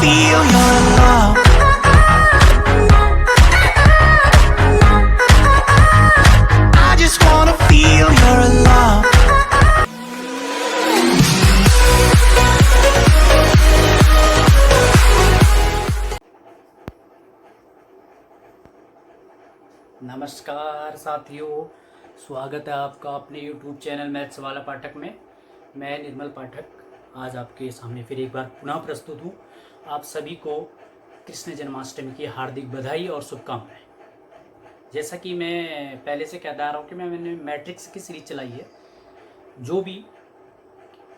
feel your love. I just wanna feel your love. नमस्कार साथियों, स्वागत है आपका अपने YouTube चैनल मैथ्स वाला पाठक में। मैं निर्मल पाठक आज आपके सामने फिर एक बार पुनः प्रस्तुत हूँ। आप सभी को कृष्ण जन्माष्टमी की हार्दिक बधाई और शुभकामनाएं। जैसा कि मैं पहले से कहता आ रहा हूँ कि मैंने मैट्रिक्स की सीरीज चलाई है। जो भी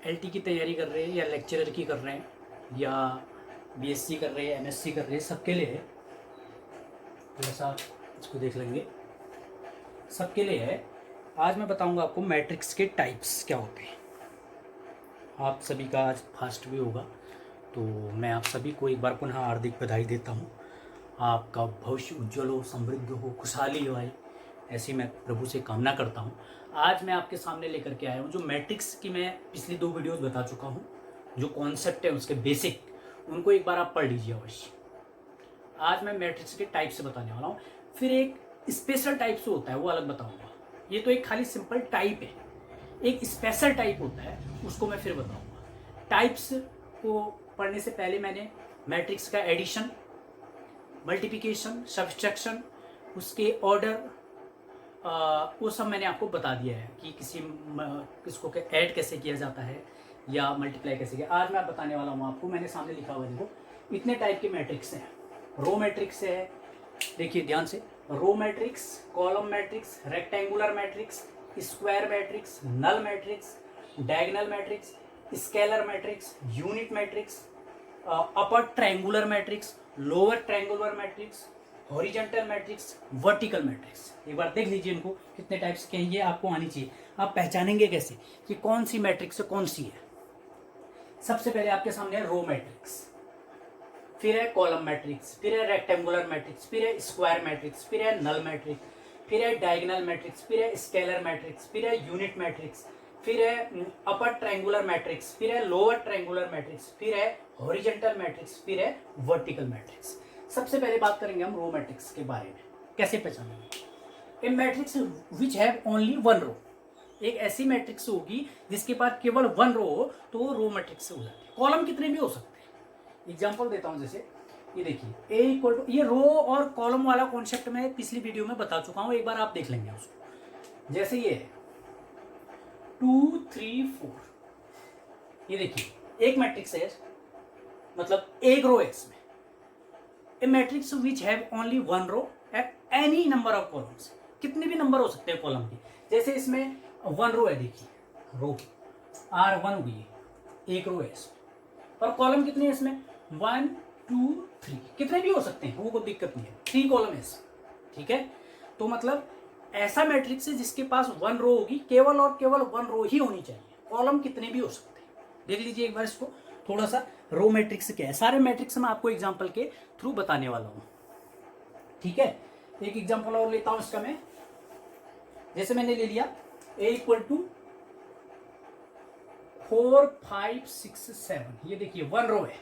LT की तैयारी कर रहे हैं या लेक्चरर की कर रहे हैं या BSc कर रहे हैं, MSc कर रहे हैं, सबके लिए है। जैसा इसको देख लेंगे, सबके लिए है। आज मैं बताऊंगा आपको मैट्रिक्स के टाइप्स क्या होते हैं। आप सभी का आज फर्स्ट भी होगा, तो मैं आप सभी को एक बार पुनः हार्दिक बधाई देता हूं। आपका भविष्य उज्जवल हो, समृद्ध हो, खुशहाली हो, ऐसी मैं प्रभु से कामना करता हूं। आज मैं आपके सामने लेकर के आया हूं जो मैट्रिक्स की मैं पिछली 2 वीडियोज़ बता चुका हूँ। जो कॉन्सेप्ट है उसके बेसिक, उनको एक बार आप पढ़ लीजिए अवश्य। आज मैं मैट्रिक्स के टाइप से बताने वाला हूँ। फिर एक स्पेशल टाइप से होता है, वो अलग बताऊंगा। ये तो एक खाली सिंपल टाइप है। एक स्पेशल टाइप होता है, उसको मैं फिर बताऊंगा। टाइप्स को पढ़ने से पहले मैंने मैट्रिक्स का एडिशन, मल्टीप्लिकेशन, सब्सट्रैक्शन, उसके ऑर्डर, वो सब मैंने आपको बता दिया है कि किसको ऐड कैसे किया जाता है या मल्टीप्लाई कैसे किया। आज मैं बताने वाला हूँ आपको। मैंने सामने लिखा हुआ है, देखो इतने टाइप के मैट्रिक्स हैं। रो मैट्रिक्स है, देखिए ध्यान से, row matrix, column matrix, rectangular matrix, square matrix, null matrix, diagonal matrix, scalar matrix, unit matrix, upper triangular matrix, lower triangular matrix, horizontal matrix, vertical matrix. एक बार देख लीजिए इनको कितने टाइप्स के हैं, ये आपको आनी चाहिए। आप पहचानेंगे कैसे कि कौन सी मैट्रिक्स कौन सी है। सबसे पहले आपके सामने है रो मैट्रिक्स, फिर है कॉलम मैट्रिक्स, फिर है रेक्टेंगुलर मैट्रिक्स, फिर है स्क्वायर मैट्रिक्स, फिर है नल मैट्रिक्स, फिर है डायगोनल मैट्रिक्स, फिर है स्केलर मैट्रिक्स, फिर है यूनिट मैट्रिक्स, फिर है अपर ट्रायंगुलर मैट्रिक्स, फिर है लोअर ट्रायंगुलर मैट्रिक्स, फिर है हॉरिजॉन्टल मैट्रिक्स, फिर है वर्टिकल मैट्रिक्स। सबसे पहले बात करेंगे हम रो मैट्रिक्स के बारे में, कैसे पहचानेंगे। A matrix which have only one row, एक ऐसी मैट्रिक्स होगी जिसके पास केवल वन रो हो तो वो रो मैट्रिक्स हो जाती है। कॉलम कितने भी हो सकते हैं। एग्जाम्पल देता हूं, जैसे ये देखिए A इक्वल टू, ये रो और कॉलम वाला कॉन्सेप्ट मैं पिछली वीडियो में बता चुका हूं, एक बार आप देख लेंगे उसको। जैसे ये 2 3 4, ये देखिए एक मैट्रिक्स है, मतलब एक रो है इसमें। A matrix which have only one row at any number of columns, कितने भी नंबर हो सकते हैं कॉलम के। जैसे इसमें वन रो है, देखिए रो R1 हुई, एक रो है इसमें, और कॉलम कितने हैं इसमें 1 2 3, कितने भी हो सकते हैं, वो कोई दिक्कत नहीं है। 3 कॉलम है इसमें, ठीक है। तो मतलब ऐसा मैट्रिक्स है जिसके पास वन रो होगी, केवल और केवल वन रो ही होनी चाहिए, कॉलम कितने भी हो सकते हैं। देख लीजिए एक बार इसको थोड़ा सा, रो मैट्रिक्स क्या है। सारे मैट्रिक्स मैं आपको एग्जाम्पल के थ्रू बताने वाला हूँ, ठीक है। एक एग्जाम्पल और लेता हूँ इसका मैं। जैसे मैंने ले लिया A इक्वल टू 4 5 6 7, ये देखिए वन रो है,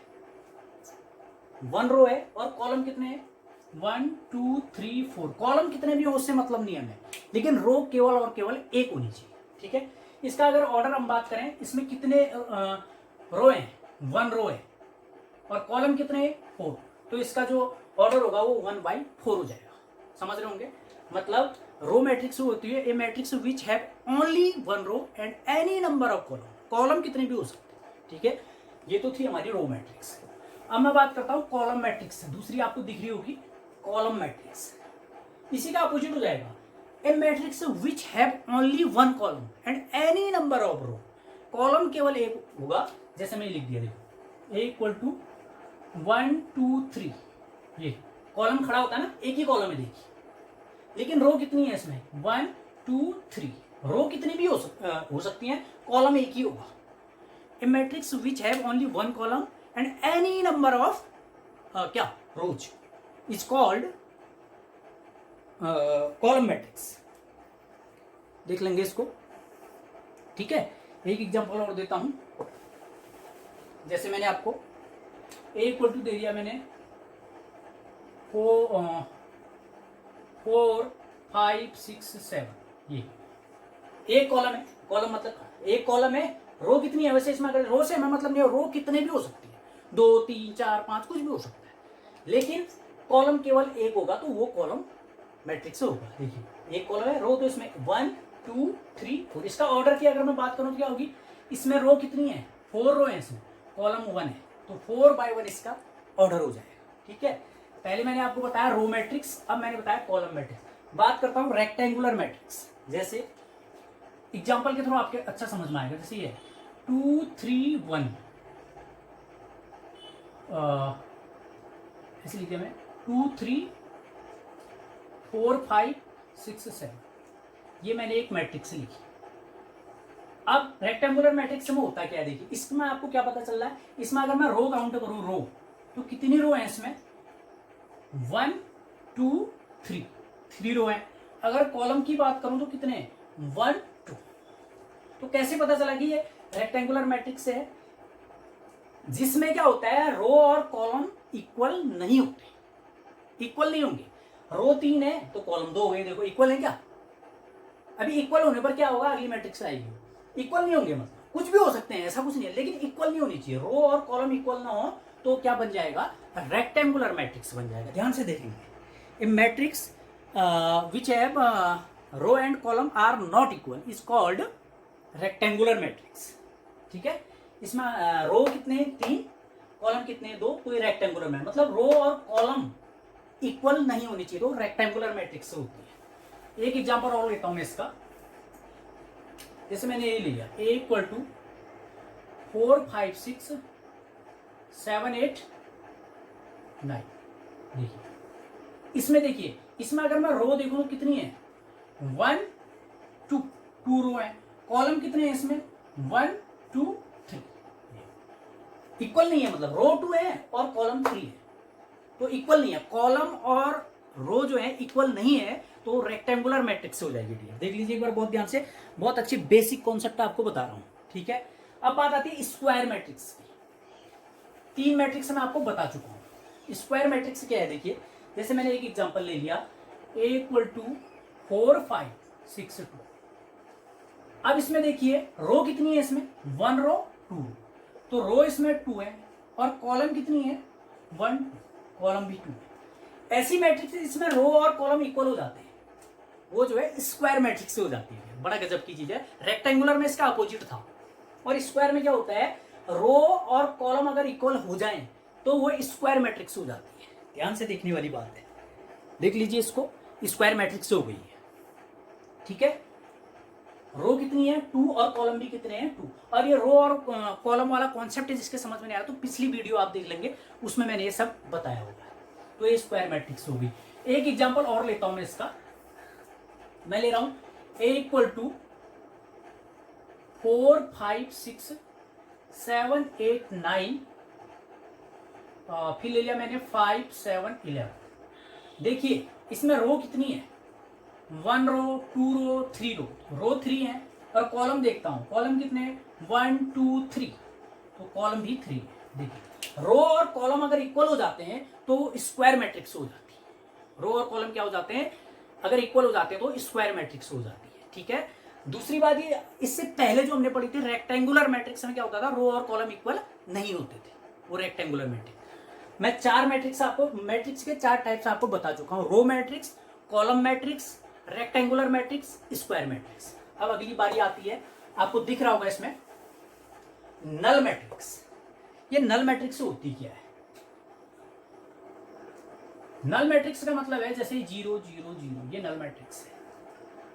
वन रो है, और कॉलम कितने हैं 1 2 3 4। कॉलम कितने भी हो उससे मतलब नहीं है हमें, लेकिन रो केवल और केवल एक होनी चाहिए, ठीक है। इसका अगर ऑर्डर हम बात करें, इसमें कितने रो हैं, वन रो है, और कॉलम कितने हैं 4, तो इसका जो ऑर्डर होगा वो 1/4 हो जाएगा। समझ रहे होंगे, मतलब रो मैट्रिक्स होती है a matrix which have only one row and any number of column, column कितने भी हो सकते हैं, ठीक है। ये तो थी हमारी रो मैट्रिक्स। अब मैं बात करता हूं कॉलम मैट्रिक्स, दूसरी आपको दिख रही होगी कॉलम मैट्रिक्स। इसी का अपोजिट हो जाएगा a matrix which have only one column and any number of row, column केवल एक होगा। जैसे मैंने लिख दिया, देखो A इक्वल टू 1 2 3, ये कॉलम खड़ा होता है ना, एक ही कॉलम है देखिए, लेकिन रो कितनी है इसमें 1 2 3, रो कितनी भी हो सकती हैं, कॉलम एक ही होगा। A matrix which have only one column and any number of क्या rows is called column matrix. देख लेंगे इसको, ठीक है। एक एग्जांपल और देता हूं, जैसे मैंने आपको ए इक्वल टू दे दिया मैंने 4 5 6 7, ये एक कॉलम है, कॉलम मतलब एक कॉलम है, रो कितनी है, वैसे इसमें अगर रो से हमें मतलब नहीं है, रो कितने भी हो सकती है, 2 3 4 5 कुछ भी हो सकता है, लेकिन कॉलम केवल एक होगा तो वो कॉलम मैट्रिक्स होगा। देखिए एक कॉलम है, रो तो इसमें 1 2 3 4, इसका ऑर्डर की अगर मैं बात करूं तो क्या होगी, इसमें रो कितनी है, 4 रो है, इसमें कॉलम 1 है, तो 4 by 1 इसका ऑर्डर हो जाएगा। ठीक है, पहले मैंने आपको बताया रो मैट्रिक्स, अब मैंने बताया कॉलम मैट्रिक्स। बात करता हूं रेक्टेंगुलर मैट्रिक्स, जैसे एग्जाम्पल के थ्रू आपके अच्छा समझ में आएगा। जैसे ये 2 3 1, ऐसे लिखे मैं 2 3 4 5 6 7, ये मैंने एक मैट्रिक्स लिखी। अब रेक्टेंगुलर मैट्रिक्स में होता क्या है, देखिए इसमें आपको क्या पता चल रहा है, इसमें अगर मैं रो काउंट करूं, रो तो कितनी रो है इसमें, 1 2 3 रो है। अगर कॉलम की बात करूं तो कितने, 1 2, तो कैसे पता चला कि ये रेक्टेंगुलर मैट्रिक्स है, जिसमें क्या होता है, रो और कॉलम इक्वल नहीं होते, इक्वल नहीं होंगे, रो 3 है तो कॉलम 2 हो गए, देखो इक्वल है क्या, अभी इक्वल होने पर क्या होगा, अगली मैट्रिक्स आएगी, इक्वल नहीं होंगे, मतलब कुछ भी हो सकते हैं, ऐसा कुछ नहीं है, लेकिन इक्वल नहीं होनी चाहिए, रो और कॉलम इक्वल ना हो तो क्या बन जाएगा, रेक्टेंगुलर मैट्रिक्स बन जाएगा। ध्यान से देखेंगे, a matrix which have row and column are not equal is called rectangular matrix. ठीक है, इसमें रो कितने, 3, कॉलम कितने, 2, तो ये रेक्टेंगुलर में, मतलब रो और कॉलम इक्वल नहीं होनी चाहिए, तो रेक्टेंगुलर मैट्रिक्स होती है। एक एग्जांपल और लेता हूं मैं इसका, जैसे मैंने ये लिया a इक्वल टू 4 5 6 7 8 9, देखिए इसमें, देखिए इसमें अगर मैं रो देखूं तो कितनी है, 1 2 रो है, कॉलम कितने हैं इसमें, 1 2 3, इक्वल नहीं है, मतलब रो 2 है और कॉलम 3 है, तो इक्वल नहीं है, कॉलम और रो जो है इक्वल नहीं है, तो रेक्टेंगुलर मैट्रिक्स हो जाएगी। डियर देख लीजिए एक बार बहुत ध्यान से, बहुत अच्छी बेसिक कॉन्सेप्ट आपको बता रहा हूं। ठीक है, अब बात आती है स्क्वायर मैट्रिक्स की। 3 मैट्रिक्स मैं आपको बता चुका हूं, स्क्वायर मैट्रिक्स क्या है, देखिए जैसे मैंने एक एग्जांपल ले लिया, a इक्वल टू 4 5 6 2, अब इसमें देखिए रो कितनी है, इसमें 1 रो 2, तो रो इसमें 2 है और कॉलम कितनी है, 1 2, कॉलम भी 2 है। ऐसी मैट्रिक्स जिसमें रो और कॉलम इक्वल हो जाते हैं, वो जो है स्क्वायर मैट्रिक्स हो जाती है। बड़ा गजब की चीज है, रेक्टेंगुलर में इसका अपोजिट था, और स्क्वायर में क्या होता है, रो और कॉलम अगर इक्वल हो जाएं तो वो स्क्वायर मैट्रिक्स हो जाती है। ध्यान से देखने वाली बात है, देख लीजिए इसको, स्क्वायर मैट्रिक्स हो गई है। ठीक है, रो कितनी है, 2 और कॉलम भी कितने हैं, 2, और ये रो और कॉलम वाला कॉन्सेप्ट है, जिसके समझ में नहीं आया तो पिछली वीडियो आप देख लेंगे, उसमें मैंने ये सब बताया होगा। तो ये स्क्वायर मैट्रिक्स होगी। एक एग्जांपल और लेता हूं मैं इसका, मैं ले रहा हूं a इक्वल टू 4 5 6 7 8 9, फिर ले लिया मैंने 5 7 11। देखिए इसमें रो कितनी है, 1 रो 2 रो 3 रो 3 है, और कॉलम देखता हूं, कॉलम कितने हैं, 1 2 3, तो कॉलम भी 3 है। देखिए रो और कॉलम अगर इक्वल हो जाते हैं तो स्क्वायर मैट्रिक्स हो जाती है। रो और कॉलम क्या हो जाते हैं, अगर इक्वल हो जाते हैं तो स्क्वायर मैट्रिक्स हो जाती है। ठीक है, दूसरी बात ये, इससे पहले जो हमने पढ़ी थी रेक्टेंगुलर मैट्रिक्स में क्या होता था, रो और कॉलम इक्वल नहीं होते थे, वो रेक्टेंगुलर मैट्रिक्स। मैं 4 मैट्रिक्स आपको, मैट्रिक्स के 4 टाइप्स आपको बता चुका हूं, row matrix, column matrix, rectangular matrix, square matrix. अब अगली बारी आती है, आपको दिख रहा होगा इसमें नल मैट्रिक्स। ये नल मैट्रिक्स होती क्या है, नल मैट्रिक्स का मतलब है जैसे 0 0 0, ये नल मैट्रिक्स है।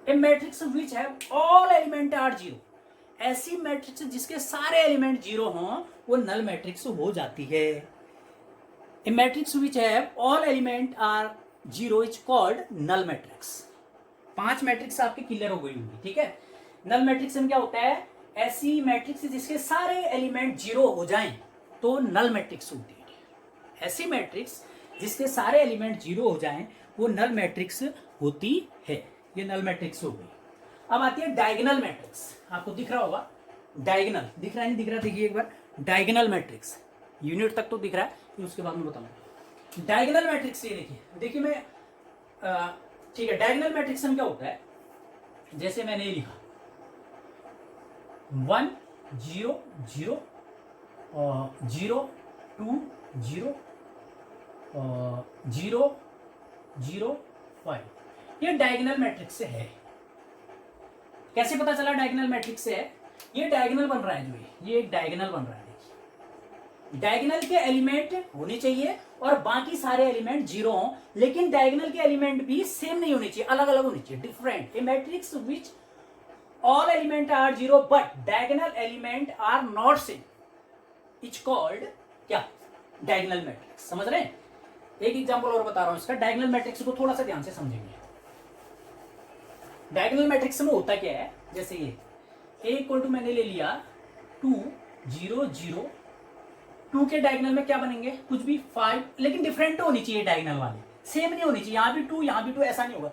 A matrix which have all element are 0, ऐसी मैट्रिक्स जिसके सारे एलिमेंट 0 हों वो नल मैट्रिक्स हो जाती है। A matrix which have all element are 0 is called null matrix. 5 matrix आपकी क्लियर हो गई होंगी। ठीक है, नल मैट्रिक्स में क्या होता है, ऐसी मैट्रिक्स जिसके सारे एलिमेंट 0 हो जाएं तो नल मैट्रिक्स होती है। ऐसी मैट्रिक्स जिसके सारे एलिमेंट 0 हो जाएं वो नल मैट्रिक्स होती है। ये नल मैट्रिक्स हो गई। अब आती है डायगोनल मैट्रिक्स। आपको दिख रहा होगा, डायगोनल दिख रहा है, नहीं दिख रहा, देखिए एक बार, डायगोनल मैट्रिक्स। यूनिट तक तो दिख रहा है, फिर उसके बाद में बताऊंगा। डायगोनल मैट्रिक्स ये देखिए मैं ठीक है, डायगोनल मैट्रिक्स में क्या होता है, जैसे मैंने ये लिखा 1 0 0 0 2 0 0 0 5, ये डायगोनल मैट्रिक्स से है। कैसे पता चला डायगोनल मैट्रिक्स से है? ये डायगोनल बन रहा है, जो ये एक डायगोनल बन रहा है। देखिए डायगोनल के एलिमेंट होने चाहिए और बाकी सारे एलिमेंट जीरो हों, लेकिन डायगोनल के एलिमेंट भी सेम नहीं होने चाहिए, अलग अलग होने चाहिए, different. A matrix which all element are zero but diagonal element are not same is called क्या? Diagonal matrix. समझ रहे हैं? एक एग्जांपल और बता रहा हूं इसका। डायगोनल मैट्रिक्स को थोड़ा सा ध्यान से समझेंगे। डायगोनल मैट्रिक्स में होता क्या है, जैसे ये a इक्वल टू मैंने ले लिया 2 0 0, 2 के डायगोनल में क्या बनेंगे? कुछ भी 5, लेकिन डिफरेंट होनी चाहिए, डायगोनल वाले सेम नहीं होनी चाहिए। यहाँ भी 2 यहाँ भी 2, ऐसा नहीं होगा,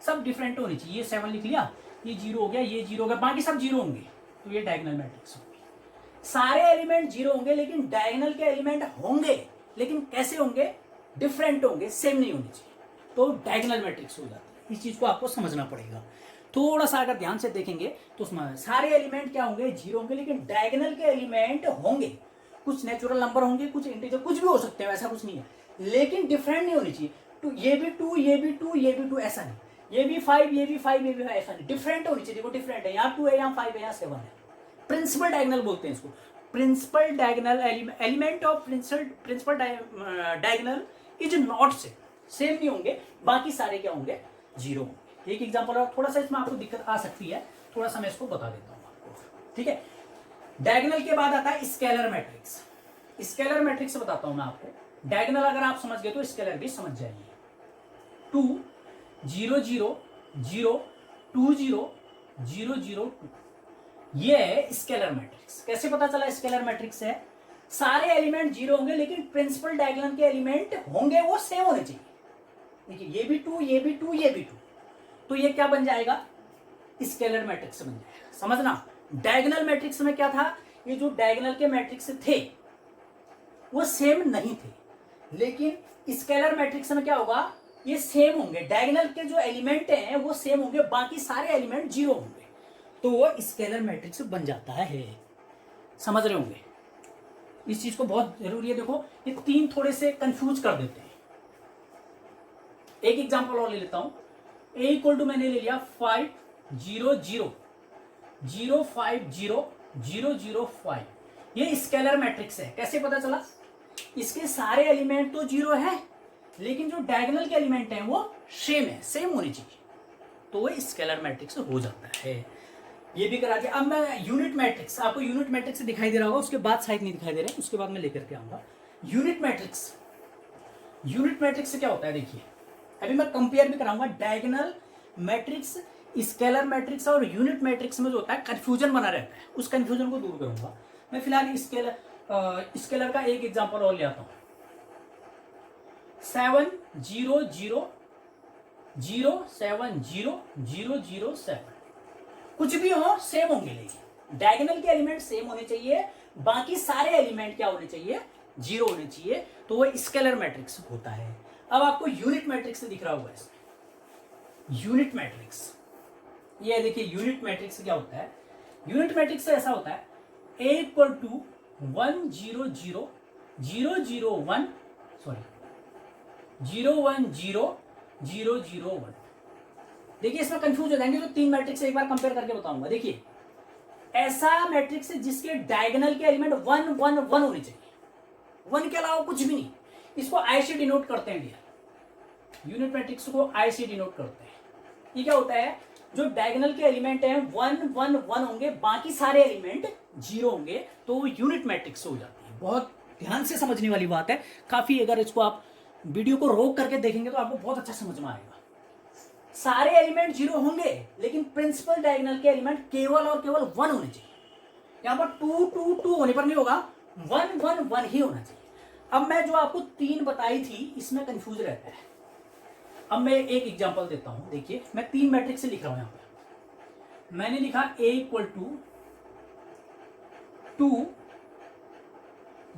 सब डिफरेंट होनी चाहिए। ये 7 लिख लिया, ये 0 हो गया, ये 0 हो गया, बाकी सब 0 होंगे, तो ये डायगोनल मैट्रिक्स होगी। सारे एलिमेंट 0 होंगे, लेकिन डायगोनल के एलिमेंट होंगे, लेकिन कैसे होंगे? डिफरेंट होंगे, सेम नहीं होनी चाहिए, तो डायगोनल मैट्रिक्स हो जाती है। इस चीज को आपको समझना पड़ेगा। थोड़ा सा अगर ध्यान से देखेंगे तो सारे एलिमेंट क्या होंगे? 0 होंगे, लेकिन डायगोनल के एलिमेंट होंगे, कुछ नेचुरल नंबर होंगे, कुछ इंटीजर, कुछ भी हो सकते हैं, ऐसा कुछ नहीं है, लेकिन डिफरेंट नहीं होनी चाहिए। तो ये भी 2 ये भी 2 ये भी 2, ऐसा नहीं, ये भी 5 ये भी 5 ये भी 5, ऐसा नहीं, डिफरेंट होनी चाहिए। देखो डिफरेंट है, यहाँ 2 है, यहाँ 5 है, यहाँ 7 है। प्रिंसिपल डायगोनल बोलते हैं इसको। Principal diagonal element of principal diagonal is not same नहीं होंगे, बाकी सारे क्या होंगे? 0 होंगे। एक एग्जांपल और, थोड़ा सा इसमें आपको दिक्कत आ सकती है, थोड़ा सा मैं इसको बता देता हूं आपको, ठीक है। डायगोनल के बाद आता है स्केलर मैट्रिक्स। स्केलर मैट्रिक्स बताता हूं मैं आपको। डायगोनल अगर आप समझ गए तो स्केलर भी समझ जाएंगे। 2 0 0 0 2 0 0 0 2, ये है स्केलर मैट्रिक्स। कैसे पता चला स्केलर मैट्रिक्स है? सारे एलिमेंट 0 होंगे, लेकिन प्रिंसिपल डायगोनल के एलिमेंट होंगे वो सेम होने चाहिए। देखिए ये भी 2 ये भी 2 ये भी 2, तो ये क्या बन जाएगा? स्केलर मैट्रिक्स बन जाएगा। समझना, डायगोनल मैट्रिक्स में क्या था? ये जो डायगोनल के मैट्रिक्स थे वो सेम नहीं थे, लेकिन स्केलर मैट्रिक्स में क्या होगा? ये सेम होंगे, डायगोनल के जो एलिमेंट हैं वो सेम होंगे, बाकी सारे एलिमेंट 0 होंगे, तो वो स्केलर मैट्रिक्स बन जाता है। समझ रहे होंगे? इस चीज को बहुत जरूरी है। देखो ये 3 थोड़े से कंफ्यूज कर देते हैं। एक एग्जांपल और ले लेता हूं। a इक्वल टू मैंने ले लिया 5 0 0 0 5 0 0 0 5, ये स्केलर मैट्रिक्स है। कैसे पता चला? इसके सारे एलिमेंट तो 0 है, लेकिन जो डायगोनल के एलिमेंट हैं वो सेम है, सेम होनी चाहिए, तो वो स्केलर मैट्रिक्स हो जाता है। ये भी करा दिया। अब मैं यूनिट मैट्रिक्स, आपको यूनिट मैट्रिक्स दिखाई दे रहा होगा, उसके बाद शायद नहीं दिखाई दे रहे, उसके बाद मैं लेकर के आऊंगा यूनिट मैट्रिक्स। यूनिट मैट्रिक्स से क्या होता है? देखिए अभी मैं कंपेयर भी कराऊंगा डायगोनल मैट्रिक्स, स्केलर मैट्रिक्स और यूनिट मैट्रिक्स में जो होता है कंफ्यूजन बना रहता है, उस कंफ्यूजन को दूर करूंगा मैं। फिलहाल स्केलर का एक एग्जांपल और ले आता हूं। 7 0 0 0 7 0 0 0 7, कुछ भी हो सेम होंगे, लेकिन डायगोनल के एलिमेंट सेम होने चाहिए, बाकी सारे एलिमेंट क्या होने चाहिए? 0 होने चाहिए, तो वो स्केलर मैट्रिक्स होता है। अब आपको यूनिट मैट्रिक्स दिख रहा होगा इसमें। यूनिट मैट्रिक्स ये देखिए, यूनिट मैट्रिक्स क्या होता है? यूनिट मैट्रिक्स ऐसा होता है a इक्वल टू 1 0 0 0 0 1 सॉरी 0 1 0 0 0 1। देखिए इसमें कंफ्यूज हो जाएंगे, तो 3 मैट्रिक्स एक बार कंपेयर करके बताऊंगा। देखिए ऐसा मैट्रिक्स जिसके डायगोनल के एलिमेंट 1 1 1 होने चाहिए, 1 के अलावा कुछ भी नहीं, इसको आई से डिनोट करते हैं डियर। यूनिट मैट्रिक्स को आई से डिनोट करते हैं। ये क्या होता है? जो डायगोनल के एलिमेंट हैं 1 1 1 होंगे, बाकी सारे एलिमेंट 0 होंगे, तो वो यूनिट मैट्रिक्स हो जाती है। बहुत ध्यान से समझने वाली बात है काफी। अगर इसको आप वीडियो को रोक करके देखेंगे तो आपको बहुत अच्छा समझ में आएगा। सारे एलिमेंट 0 होंगे, लेकिन प्रिंसिपल डायगोनल के एलिमेंट केवल और केवल 1 होने चाहिए। यहां पर 2 2 2 होने पर नहीं होगा, 1 1 1 ही होना चाहिए। अब मैं जो आपको 3 बताई थी, इसमें कंफ्यूज रहता है। अब मैं एक एग्जांपल देता हूं। देखिए मैं 3 मैट्रिक्स से लिख रहा हूं। यहां पर मैंने लिखा a इक्वल टू 2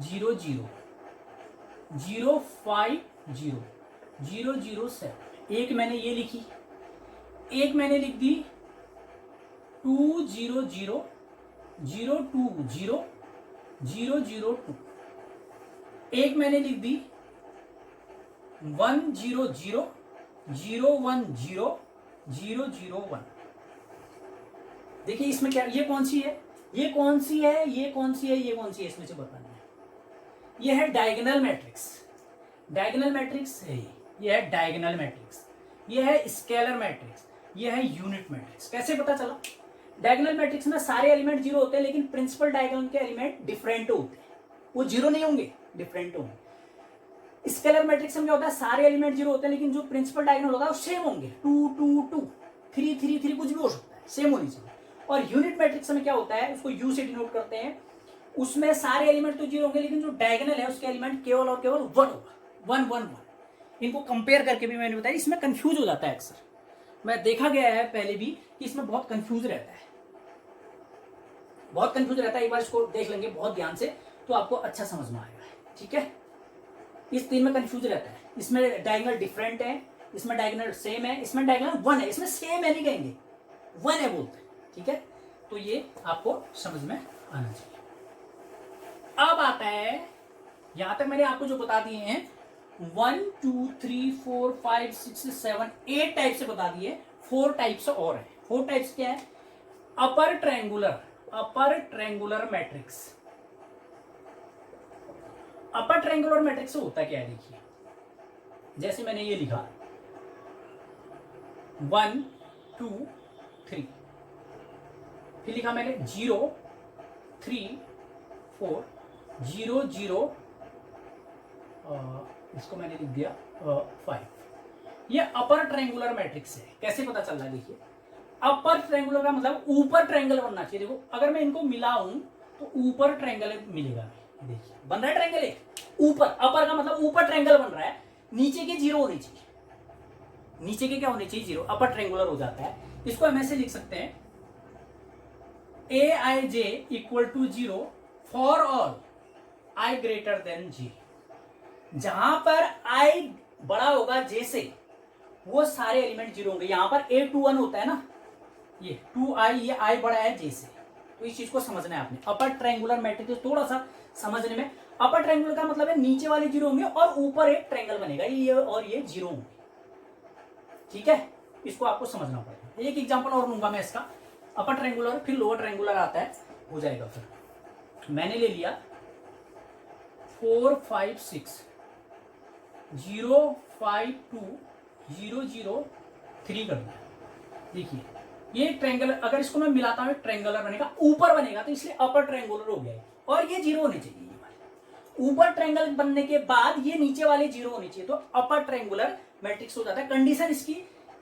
0 0 0 5 0 0 0 7। एक मैंने ये लिखी, एक मैंने लिख दी 2 0 0 0 2 0 0 0 2। एक मैंने लिख दी 1 0 0 0 1 0 0 0 1। देखिए इसमें क्या, ये कौन सी है, ये कौन सी है, ये कौन सी है, ये कौन सी है, इसमें से बताना है। ये है डायगोनल मैट्रिक्स, डायगोनल मैट्रिक्स है ये है डायगोनल मैट्रिक्स, ये है स्केलर मैट्रिक्स, ये है यूनिट मैट्रिक्स। कैसे पता चला? डायगोनल मैट्रिक्स में सारे एलिमेंट जीरो होते हैं, लेकिन प्रिंसिपल डायगोनल के एलिमेंट डिफरेंट होते हैं, वो जीरो नहीं होंगे, डिफरेंट होंगे। स्केलर मैट्रिक्स में क्या होता है, सारे एलिमेंट जीरो होते हैं, लेकिन जो प्रिंसिपल डायगोनल होगा वो सेम होंगे, 2 2 2 3 3 3 कुछ भी हो सकता है, सेम होनी चाहिए। और यूनिट मैट्रिक्स में क्या होता है, उसको यू से डिनोट करते हैं, उसमें सारे एलिमेंट तो जीरो होंगे, लेकिन जो डायगोनल है उसके एलिमेंट केवल और केवल 1 होगा, 1 1 1। इनको कंपेयर करके भी मैंने बताया, इसमें कंफ्यूज हो जाता है अक्सर, मैं देखा गया है पहले भी कि इसमें बहुत कंफ्यूज रहता है, बहुत कंफ्यूज रहता है। एक बार इसको देख लेंगे बहुत ध्यान से तो आपको अच्छा समझ में आएगा, ठीक है। इस तीन में कंफ्यूज रहता है, इसमें डायगोनल डिफरेंट है, इसमें डायगोनल सेम है, इसमें डायगोनल 1 है, इसमें सेम है नहीं कहेंगे, 1 है बोलते हैं, ठीक है। तो ये आपको समझ में आना चाहिए। अब आता है, यहां तक मैंने आपको जो बता दिए हैं 1 2 3 4 5 6 7 8 टाइप से बता दिए, 4 टाइप्स और है। 4 टाइप्स क्या है? अपर triangular matrix. Upper triangular matrix होता क्या है, देखिए जैसे मैंने ये लिखा 1 2 3, फिर लिखा मैंने 0 3 4 0 0, इसको मैंने लिख दिया 5। ये अपर ट्रायंगुलर मैट्रिक्स है। कैसे पता चल रहा है, देखिए अपर ट्रायंगुलर का मतलब ऊपर ट्रायंगल बनना चाहिए। देखो अगर मैं इनको मिलाऊं तो ऊपर ट्रायंगल मिलेगा, देखिए बन रहा है ट्रायंगल एक ऊपर, अपर का मतलब ऊपर ट्रायंगल बन रहा है, नीचे के जीरो होने चाहिए, नीचे के क्या होने चाहिए, जीरो, अपर ट्रायंगुलर हो जाता है। इसको हम ऐसे लिख सकते हैं aij equal to 0 for all i greater than j। जहां पर i बड़ा होगा j से, वो सारे एलिमेंट जीरो होंगे। यहां पर a 2 1 होता है ना, ये 2i, ये i बड़ा है j से, तो इस चीज को समझना है आपने। अपर ट्रायंगुलर मैट्रिक्स थोड़ा सा समझने में, अपर ट्रायंगुलर का मतलब है नीचे वाले जीरो होंगे और ऊपर एक ट्रायंगल बनेगा, ये और ये जीरो होंगे, ठीक है। इसको आपको समझना पड़ेगा। एक एग्जांपल और लूंगा मैं इसका, अपर ट्रायंगुलर फिर लोअर ट्रायंगुलर आता है, हो जाएगा। फिर मैंने ले लिया 4 5 6 0 5 2 0 0 3 कर दिया। देखिए ये ट्रायंगल, अगर इसको मैं मिलाता हूं ट्रायंगुलर बनेगा, ऊपर बनेगा, तो इसलिए अपर ट्रायंगुलर हो गया, और ये जीरो होने चाहिए। ऊपर ट्रायंगल बनने के बाद ये नीचे वाले जीरो होने चाहिए, तो अपर ट्रायंगुलर मैट्रिक्स हो जाता है। कंडीशन इसकी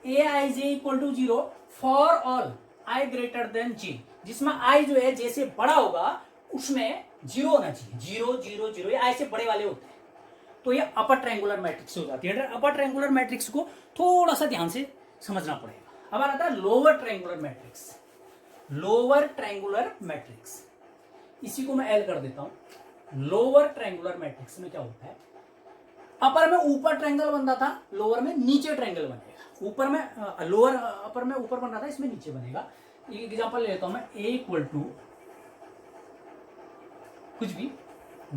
aij equal to 0 for all i greater than j, जिसमें i जो है j से बड़ा होगा उसमें जीरो होना चाहिए, 0 0 0, ये i से बड़े वाले होते हैं, तो ये अपर ट्रायंगुलर मैट्रिक्स हो जाती है। अपर ट्रायंगुलर मैट्रिक्स को थोड़ा सा ध्यान से समझना पड़ेगा। अब आता है lower triangular matrix. Lower triangular matrix, इसी को मैं एल कर देता हूं। लोअर ट्रायंगुलर मैट्रिक्स में क्या होता है, अपर में ऊपर ट्रायंगल बन रहा था, लोअर में नीचे ट्रायंगल बनेगा। ऊपर में लोअर, अपर में ऊपर बन रहा था, इसमें नीचे बनेगा। एक एग्जांपल ले लेता हूं मैं, a इक्वल टू कुछ भी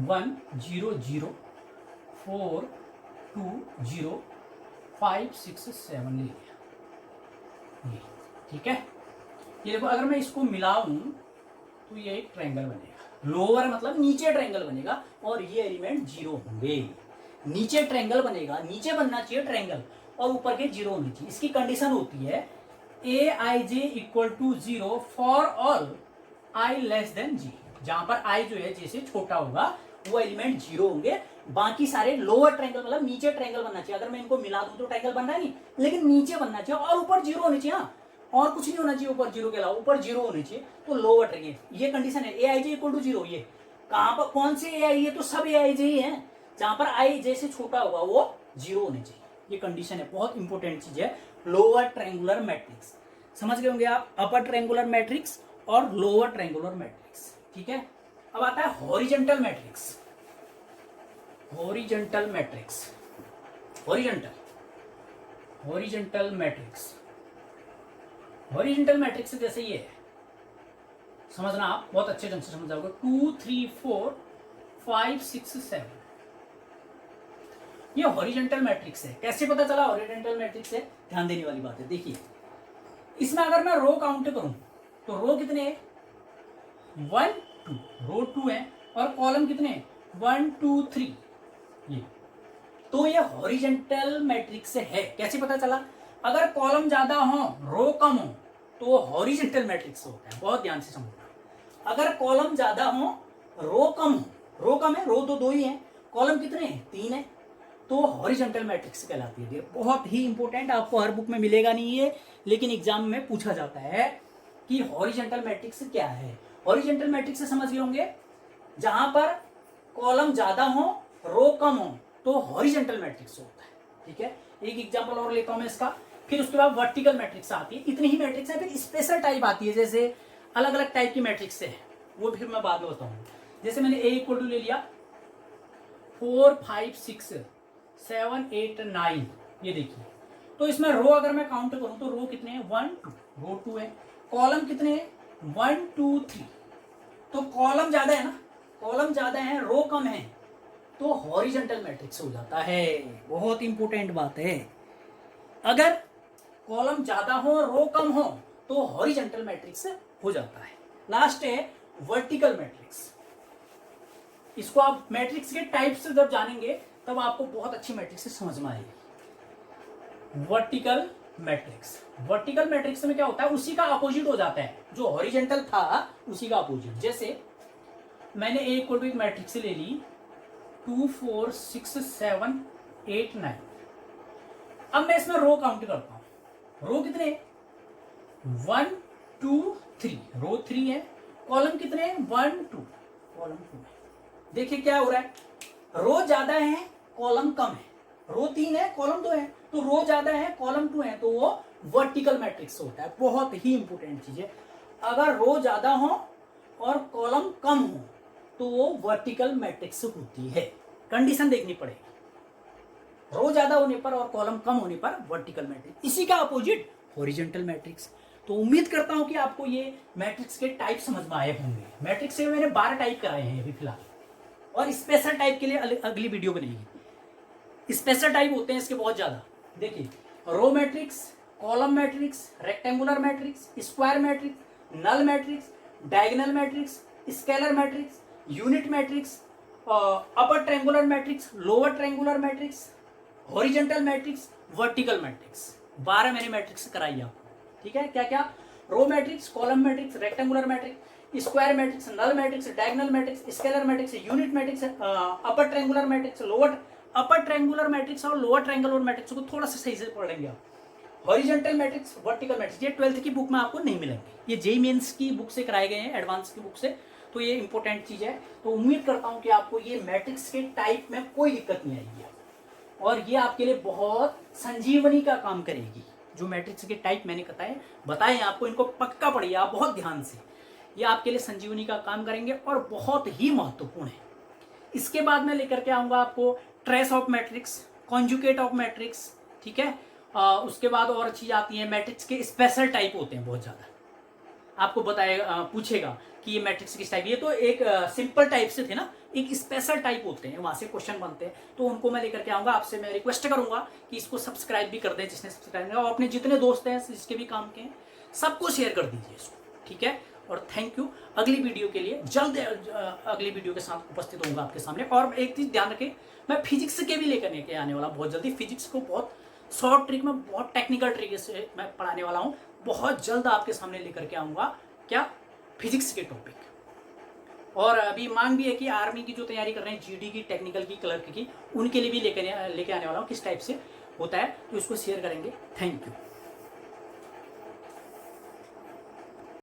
1 0 0 4 2 0 5 6 7 ले लिया, ये ठीक है। ये देखो अगर मैं इसको मिलाऊं तो ये एक ट्रायंगल बनेगा। लोअर मतलब नीचे ट्रायंगल बनेगा और ये एलिमेंट जीरो होंगे। नीचे ट्रायंगल बनेगा, नीचे बनना चाहिए ट्रायंगल और ऊपर के जीरो होने चाहिए। इसकी कंडीशन होती है aij equal to 0 for all i less than j। जहां पर i जो है j से छोटा होगा वो एलिमेंट जीरो होंगे, बाकी सारे लोअर ट्रायंगल मतलब नीचे ट्रायंगल बनना चाहिए। अगर मैं इनको मिला दूं तो ट्रायंगल बनना नहीं, लेकिन नीचे बनना चाहिए और ऊपर जीरो होने चाहिए। हाँ, और कुछ नहीं होना चाहिए ऊपर जीरो के अलावा, ऊपर जीरो होने चाहिए, तो लोअर ट्रायंगल। ये कंडीशन है aij इक्वल टू 0। ये कहां पर, कौन से ai, ये तो सब aij ही है, जहां पर i j से छोटा होगा वो जीरो होने चाहिए। ये कंडीशन है, बहुत इंपॉर्टेंट चीज है। लोअर ट्रायंगुलर मैट्रिक्स समझ गए होंगे आप, अपर ट्रायंगुलर मैट्रिक्स और लोअर ट्रायंगुलर मैट्रिक्स, ठीक है। अब आता है horizontal matrix. Horizontal matrix, horizontal matrix जैसे ये है, समझना आप बहुत अच्छे ढंग से समझ जाओगे। 2 3 4 5 6 7 ये हॉरिजॉन्टल मैट्रिक्स है। कैसे पता चला हॉरिजॉन्टल मैट्रिक्स है? ध्यान देने वाली बात है। देखिए इसमें अगर मैं रो काउंट करूं तो रो कितने हैं? 1 2, रो 2 है, और कॉलम कितने हैं? 1 2 3। ये तो ये हॉरिजॉन्टल मैट्रिक्स है। कैसे पता चला? अगर कॉलम ज्यादा हो रो कम हो तो हॉरिजॉन्टल मैट्रिक्स होता है। बहुत ध्यान से समझना। अगर कॉलम ज्यादा हो रो कम हो, रो कम है, रो तो 2 ही है, कॉलम कितने हैं? 3 है, तो हॉरिजॉन्टल मैट्रिक्स कहलाती है। बहुत ही इंपॉर्टेंट, आपको हर बुक में मिलेगा नहीं है, लेकिन एग्जाम में पूछा जाता है कि हॉरिजॉन्टल मैट्रिक्स क्या है। हॉरिजॉन्टल मैट्रिक्स से समझ गए होंगे, जहां पर कॉलम ज्यादा हो रो कम हो तो हॉरिजॉन्टल मैट्रिक्स होता है। ठीक है, एक एग्जांपल और लेता हूं मैं इसका। फिर उसके बाद वर्टिकल मैट्रिक्स आती है। इतनी ही मैट्रिक्स है। फिर स्पेशल टाइप आती है, जैसे अलग अलग टाइप की मैट्रिक्स है, वो फिर मैं बाद में बताऊंगा। जैसे मैंने A इक्वल टू ले लिया 4 5 6 7 8 9, ये देखिए। तो इसमें रो अगर मैं काउंट करूं तो रो कितने हैं? 1 2, रो 2 है। कॉलम कितने हैं? 1 2 3। तो कॉलम ज्यादा है ना, कॉलम ज्यादा है रो कम है, तो हॉरिजॉन्टल मैट्रिक्स हो जाता है। बहुत इंपॉर्टेंट बात है। अगर कॉलम ज्यादा हो रो कम हो तो हॉरिजॉन्टल मैट्रिक्स हो जाता है। लास्ट है वर्टिकल मैट्रिक्स। इसको आप मैट्रिक्स के टाइप से जब जानेंगे तब आपको बहुत अच्छी मैट्रिक्स समझ में आएगी। वर्टिकल मैट्रिक्स में क्या होता है? उसी का अपोजिट हो जाता है। जो हॉरिजॉन्टल था उसी का अपोजिट। जैसे मैंने A इक्वल टू एक मैट्रिक्स ले ली 2 4 6 7 8 9। अब मैं इसमें रो काउंट करता हूं। रो कितने? 1 2 3, रो 3 है। कॉलम कितने हैं? 1 2, कॉलम 2 है। देखिए क्या हो रहा है, रो ज्यादा है कॉलम कम है, रो 3 है कॉलम 2 है, तो रो ज्यादा है कॉलम 2 है, तो वो वर्टिकल मैट्रिक्स होता है। बहुत ही इंपॉर्टेंट चीज है। अगर रो ज्यादा हो और कॉलम कम हो तो वो वर्टिकल मैट्रिक्स होती है। कंडीशन देखनी पड़ेगी, रो ज्यादा होने पर और कॉलम कम होने पर वर्टिकल मैट्रिक्स। इसी का अपोजिट हॉरिजॉन्टल मैट्रिक्स। तो उम्मीद करता हूं कि आपको ये मैट्रिक्स के टाइप समझ में आए होंगे। मैट्रिक्स से मैंने 12 टाइप कराए हैं अभी फिलहाल, और स्पेशल टाइप के लिए अगली वीडियो बनेगी। स्पेशल टाइप होते हैं इसके बहुत ज्यादा। देखिए row matrix, column matrix, rectangular matrix, square matrix, null matrix, diagonal matrix, scalar matrix, unit matrix, upper triangular matrix, lower triangular matrix, horizontal matrix, vertical matrix. 12 मैंने मैट्रिक्स कराई आपको। ठीक है, क्या क्या? Row matrix, column matrix, rectangular matrix, square matrix, null matrix, diagonal matrix, scalar matrix, unit matrix, upper triangular matrix, lower upper triangular matrix और lower triangular matrix को थोड़ा सा सही से पढ़ेंगे आप। हॉरिजॉन्टल मैट्रिक्स, वर्टिकल मैट्रिक्स, ये 12th की बुक में आपको नहीं मिलेंगे, ये जेईई मेंस की बुक से कराए गए हैं, एडवांस की बुक से। तो ये इंपॉर्टेंट चीज है। तो उम्मीद करता हूं कि आपको ये मैट्रिक्स के टाइप में कोई दिक्कत नहीं आएगी, और ये आपके लिए बहुत संजीवनी का काम करेगी। जो मैट्रिक्स के टाइप मैंने बताए आपको, इनको पक्का पढ़िए आप बहुत ध्यान से। ये आपके लिए संजीवनी का काम करेंगे और बहुत ही महत्वपूर्ण है। इसके बाद मैं लेकर के आऊंगा आपको trace of matrix, conjugate of matrix. ठीक है, उसके बाद और चीज आती है, मैट्रिक्स के स्पेशल टाइप होते हैं बहुत ज्यादा। आपको बताएगा, पूछेगा कि ये मैट्रिक्स किस टाइप। ये तो एक सिंपल टाइप से थे ना, एक स्पेशल टाइप होते हैं, वहां से क्वेश्चन बनते हैं। तो उनको मैं लेकर के आऊंगा। आपसे मैं रिक्वेस्ट करूंगा कि इसको सब्सक्राइब भी कर दें, जिसने सब्सक्राइब किया, और अपने जितने दोस्त हैं जिसके भी काम के हैं सबको शेयर कर दीजिए इसको। ठीक है, और थैंक यू। अगली वीडियो के लिए जल्द अगली वीडियो के साथ उपस्थित होऊंगा आपके सामने। और एक चीज ध्यान रखें, मैं फिजिक्स के भी लेकर के आने वाला बहुत जल्दी। फिजिक्स को बहुत शॉर्ट ट्रिक में, बहुत टेक्निकल तरीके से मैं पढ़ाने वाला हूँ। बहुत जल्द आपके सामने लेकर के आऊँगा क्या, फिजिक्स के टॉपिक। और अभी मांग भी है कि आर्मी की जो तैयारी कर रहे हैं, जीडी की, टेक्निकल की, क्लर्क की, उनके लिए भी लेके आने वाला हूँ किस टाइप से होता है। तो इसको शेयर करेंगे। Thank you.